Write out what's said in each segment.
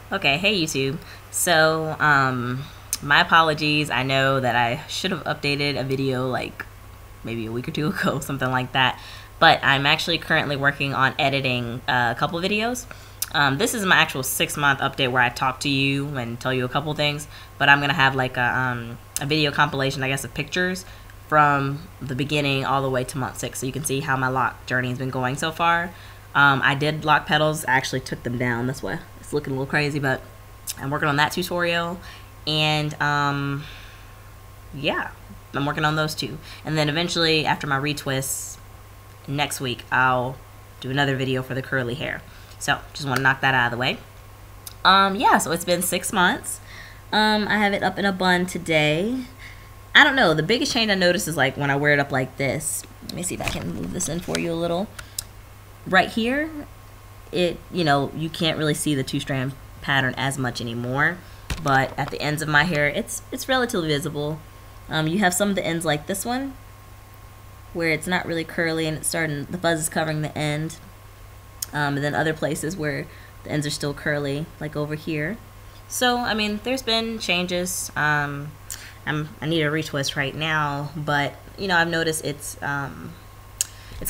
Okay, hey YouTube. So, my apologies. I know that I should have updated a video like maybe a week or two ago, something like that. But I'm actually currently working on editing a couple videos. This is my actual 6-month update where I talk to you and tell you a couple things. But I'm gonna have like a video compilation, I guess, of pictures from the beginning all the way to month 6, so you can see how my lock journey has been going so far. I did lock petals. I actually took them down. That's why it's looking a little crazy, but I'm working on that tutorial. And yeah, I'm working on those two. And then eventually, after my retwists next week, I'll do another video for the curly hair. So just want to knock that out of the way. Yeah, so it's been 6 months. I have it up in a bun today. I don't know. The biggest change I noticed is like when I wear it up like this. Let me see if I can move this in for you a little. Right here, you can't really see the 2-strand pattern as much anymore, but at the ends of my hair, it's relatively visible. You have some of the ends like this one, where it's not really curly and it's starting, the fuzz is covering the end, and then other places where the ends are still curly, like over here. So, I mean, there's been changes. I need a retwist right now, but I've noticed it's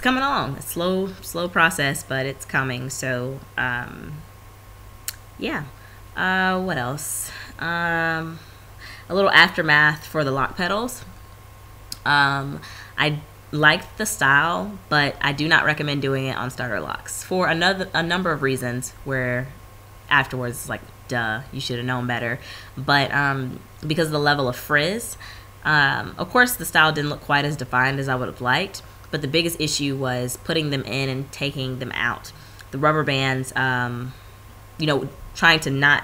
coming along. It's slow process, but it's coming. So, yeah. What else? A little aftermath for the lock petals. I like the style, but I do not recommend doing it on starter locks for a number of reasons. Where afterwards, it's like, duh, you should have known better. But because of the level of frizz, of course, the style didn't look quite as defined as I would have liked. But the biggest issue was putting them in and taking them out. The rubber bands, trying to not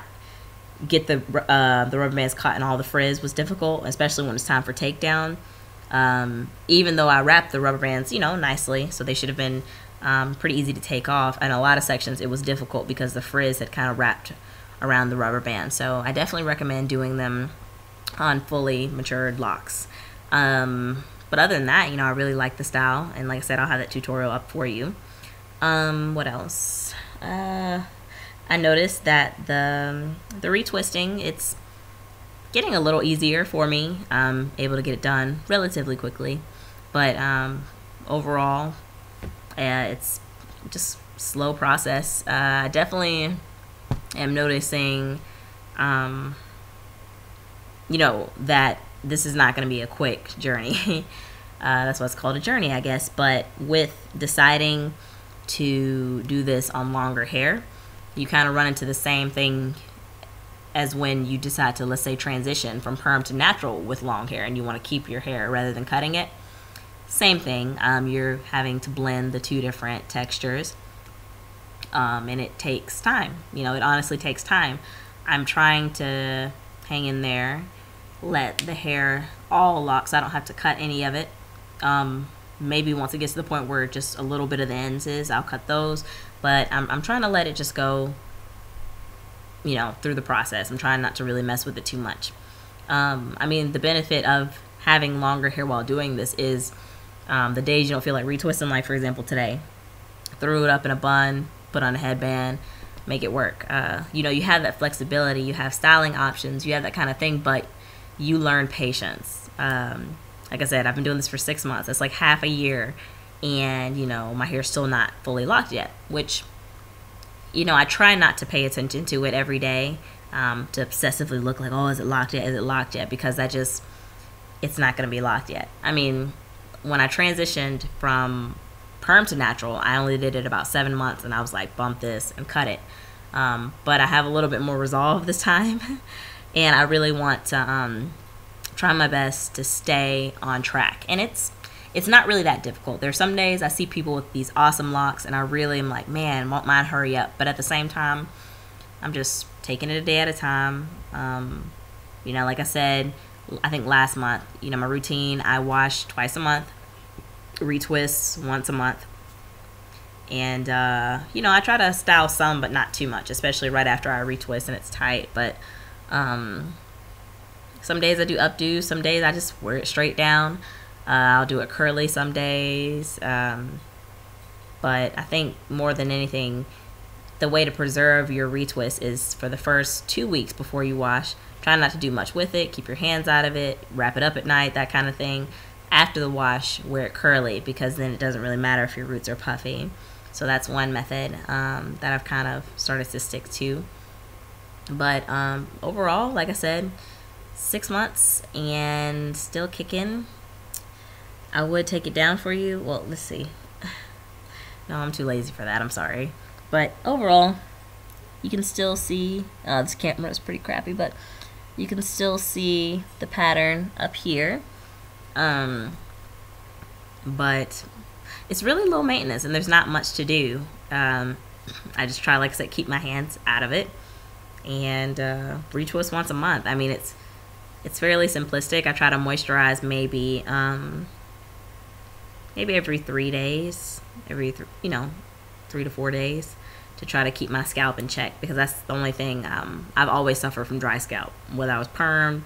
get the rubber bands caught in all the frizz was difficult, especially when it's time for takedown. Even though I wrapped the rubber bands, nicely, so they should have been pretty easy to take off. And a lot of sections, it was difficult because the frizz had kind of wrapped around the rubber band. So I definitely recommend doing them on fully matured locks. But other than that, I really like the style. And like I said, I'll have that tutorial up for you. What else? I noticed that the retwisting, it's getting a little easier for me. I'm able to get it done relatively quickly. But overall, it's just slow process. I definitely am noticing, that this is not going to be a quick journey. That's why it's called a journey, I guess. But with deciding to do this on longer hair, you kind of run into the same thing as when you decide to, let's say, transition from perm to natural with long hair and you want to keep your hair rather than cutting it. Same thing. You're having to blend the two different textures. And it takes time. It honestly takes time. I'm trying to hang in there, let the hair all lock so I don't have to cut any of it. Maybe once it gets to the point where just a little bit of the ends is, I'll cut those. But I'm trying to let it just go, through the process. I'm trying not to really mess with it too much. I mean, the benefit of having longer hair while doing this is the days you don't feel like retwisting, like for example today. Threw it up in a bun, put on a headband, make it work. You have that flexibility, you have styling options, you have that kind of thing, but you learn patience. Like I said, I've been doing this for 6 months. That's like half a year, and my hair's still not fully locked yet, which I try not to pay attention to it every day, to obsessively look like, oh, is it locked yet? Is it locked yet? Because it's not going to be locked yet. I mean, when I transitioned from perm to natural, I only did it about 7 months, and I was like, bump this and cut it. But I have a little bit more resolve this time, and I really want to try my best to stay on track. And it's not really that difficult. There's some days I see people with these awesome locks, and I really am like, man, won't mine hurry up? But at the same time, I'm just taking it a day at a time. Like I said, I think last month, my routine, I wash twice a month, retwists once a month. And, I try to style some, but not too much, especially right after I retwist and it's tight. But some days I do updo, some days I just wear it straight down. I'll do it curly some days. But I think more than anything, the way to preserve your retwist is for the first 2 weeks before you wash, try not to do much with it, keep your hands out of it, wrap it up at night, that kind of thing. After the wash, wear it curly, because then it doesn't really matter if your roots are puffy. So that's one method that I've kind of started to stick to. But overall, like I said, 6 months and still kicking. I would take it down for you. Well, let's see. No, I'm too lazy for that. I'm sorry. But overall, you can still see, this camera is pretty crappy, but you can still see the pattern up here. But it's really low maintenance and there's not much to do. I just try, like I said, keep my hands out of it, and retwist once a month. I mean, it's fairly simplistic. I try to moisturize maybe every 3 days, every 3 to 4 days, to try to keep my scalp in check, because that's the only thing. I've always suffered from dry scalp, whether I was perm,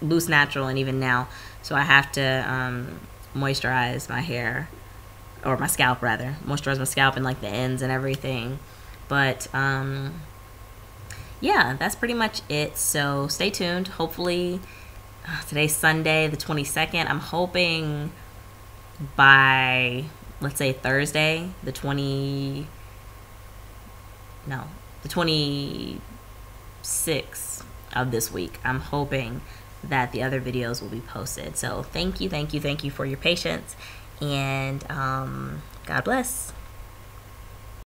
loose natural, and even now. So I have to moisturize my hair, or my scalp rather, moisturize my scalp and like the ends and everything. But yeah, that's pretty much it. So stay tuned. Hopefully, today's Sunday the 22nd. I'm hoping by, let's say, Thursday the 26th of this week, I'm hoping that the other videos will be posted. So thank you for your patience, and God bless.